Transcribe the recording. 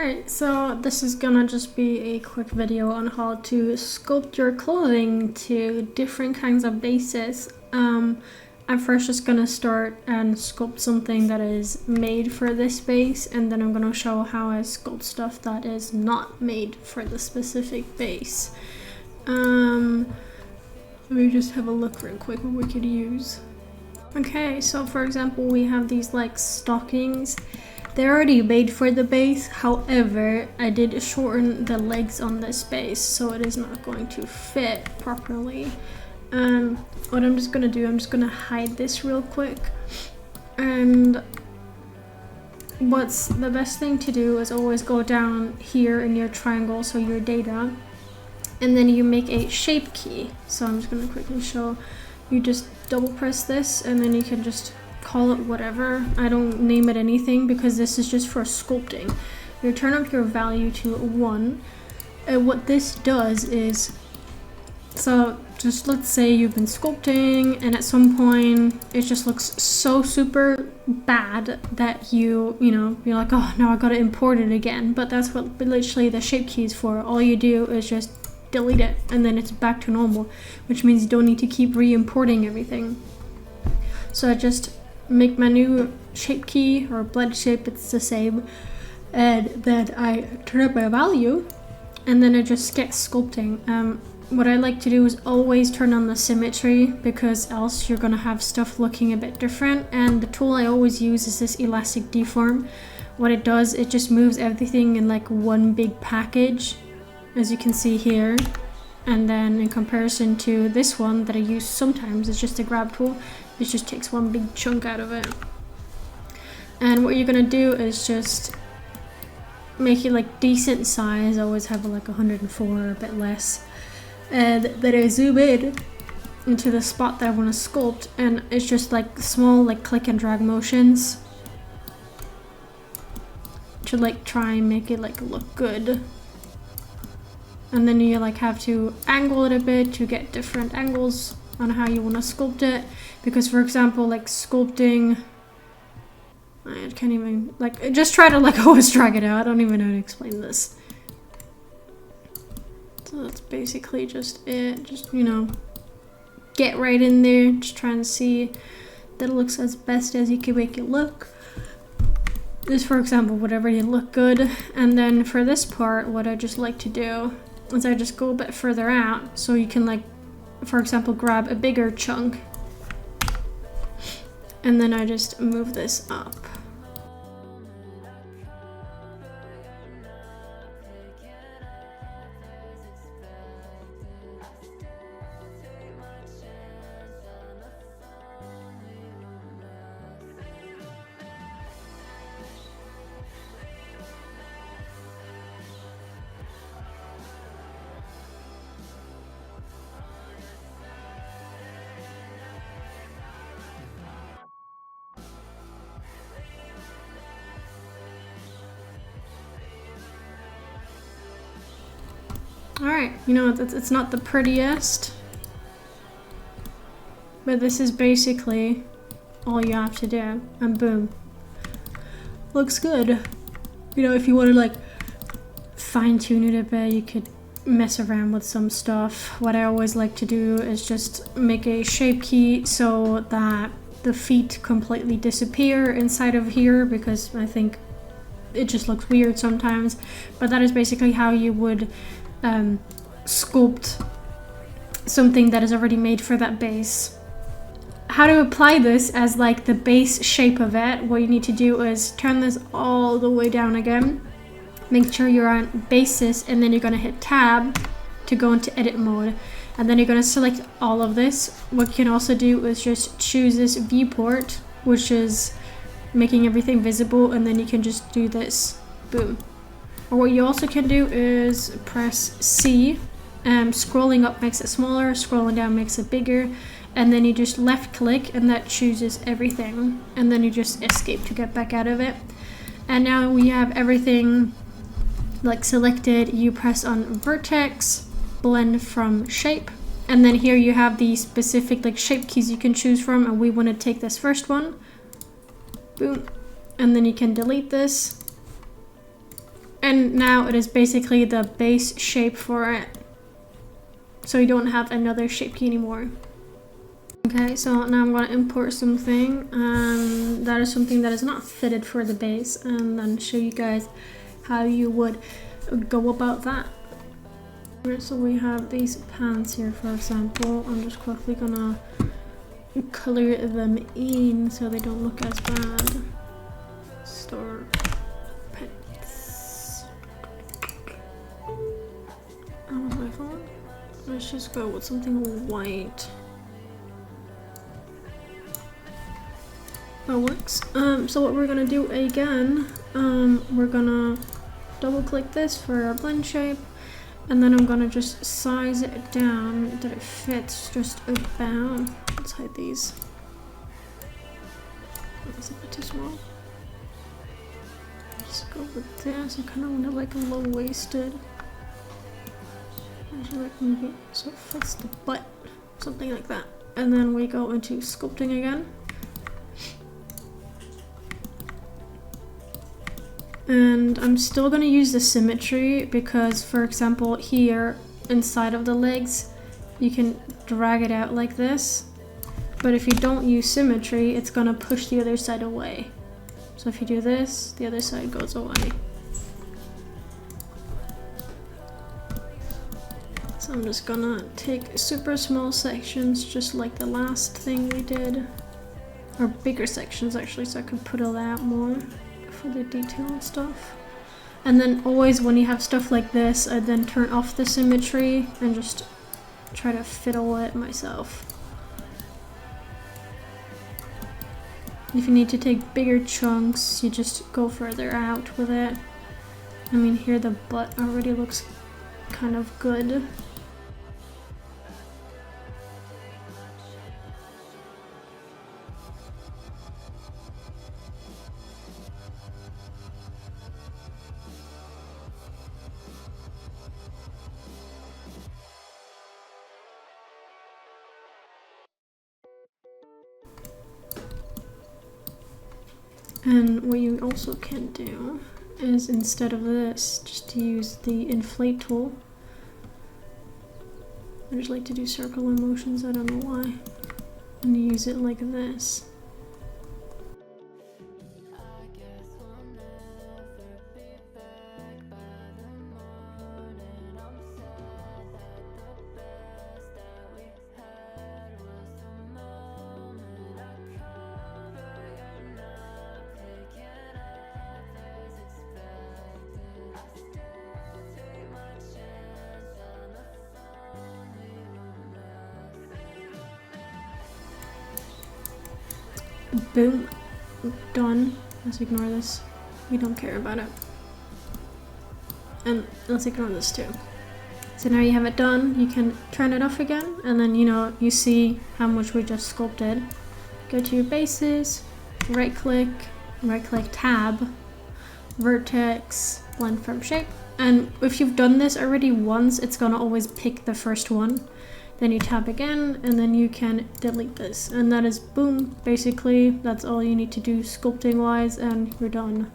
Alright, so this is gonna just be a quick video on how to sculpt your clothing to different kinds of bases. I'm first just gonna start and sculpt something that is made for this base, and then I'm gonna show how I sculpt stuff that is not made for the specific base. Let me just have a look real quick what we could use. Okay, so for example, we have these like stockings. They're already made for the base, however, I did shorten the legs on this base, so it is not going to fit properly. What I'm just gonna do, I'm just gonna hide this real quick. And what's the best thing to do is always go down here in your triangle, so your data, and then you make a shape key. So I'm just gonna quickly show. You just double press this, and then you can just call it whatever. I don't name it anything because this is just for sculpting. You turn up your value to 1, and what this does is, so just let's say you've been sculpting and at some point it just looks so super bad that you're like, oh no, I gotta import it again. But that's what literally the shape key is for. All you do is just delete it and then it's back to normal, which means you don't need to keep re-importing everything. So I just make my new shape key, or blend shape, it's the same, and then I turn up my value and then I just get sculpting. What I like to do is always turn on the symmetry, because else you're gonna have stuff looking a bit different. And the tool I always use is this elastic deform. What it does, it just moves everything in like one big package, as you can see here. And then in comparison to this one that I use sometimes, it's just a grab tool. It just takes one big chunk out of it. And what you're gonna do is just make it like decent size. I always have like 104 or a bit less. And then I zoom in into the spot that I want to sculpt, and it's just like small like click and drag motions to like try and make it like look good. And then you like have to angle it a bit to get different angles on how you want to sculpt it. Because for example, like sculpting, I can't even like, just try to like always drag it out. I don't even know how to explain this. So that's basically just it. Just, get right in there. Just try and see that it looks as best as you can make it look. This, for example, would already look good. And then for this part, what I just like to do is I just go a bit further out, so you can like, for example, grab a bigger chunk. And then I just move this up. Alright, it's not the prettiest, but this is basically all you have to do, and boom. Looks good. If you want to like fine tune it a bit, you could mess around with some stuff. What I always like to do is just make a shape key so that the feet completely disappear inside of here, because I think it just looks weird sometimes. But that is basically how you would sculpt something that is already made for that base. How to apply this as like the base shape of it, what you need to do is turn this all the way down again, make sure you're on basis, and then you're going to hit tab to go into edit mode, and then you're going to select all of this. What you can also do is just choose this viewport, which is making everything visible, and then you can just do this, boom. Or what you also can do is press C, scrolling up makes it smaller, scrolling down makes it bigger, and then you just left click and that chooses everything, and then you just escape to get back out of it. And now we have everything like selected. You press on vertex, blend from shape, and then here you have the specific like shape keys you can choose from, and we want to take this first one, boom, and then you can delete this. And now it is basically the base shape for it. So you don't have another shape key anymore. Okay, so now I'm going to import something, and that is something that is not fitted for the base, and then show you guys how you would go about that. Right, so we have these pants here, for example. I'm just quickly gonna color them in so they don't look as bad. Store pants. Oh, my phone. Let's just go with something white. That works. So what we're gonna do again, we're gonna double click this for our blend shape, and then I'm gonna just size it down that it fits just about. Let's hide these. That's a bit too small. Just go with this. I kind of want it like low-waisted. Actually, like maybe so it fits the butt, something like that. And then we go into sculpting again. And I'm still going to use the symmetry because, for example, here inside of the legs, you can drag it out like this. But if you don't use symmetry, it's going to push the other side away. So if you do this, the other side goes away. So I'm just going to take super small sections, just like the last thing we did. Or bigger sections, actually, so I can put it out more for the detail and stuff. And then always when you have stuff like this, I then turn off the symmetry and just try to fiddle it myself. If you need to take bigger chunks, you just go further out with it. I mean, here the butt already looks kind of good. And what you also can do is, instead of this, just to use the inflate tool. I just like to do circular motions, I don't know why. And use it like this. Boom. Done. Let's ignore this. We don't care about it. And let's ignore this too. So now you have it done. You can turn it off again, and then you see how much we just sculpted. Go to your bases, right click tab, vertex, blend from shape. And if you've done this already once, it's gonna always pick the first one. Then you tab again, and then you can delete this. And that is boom, basically, that's all you need to do sculpting wise, and you're done.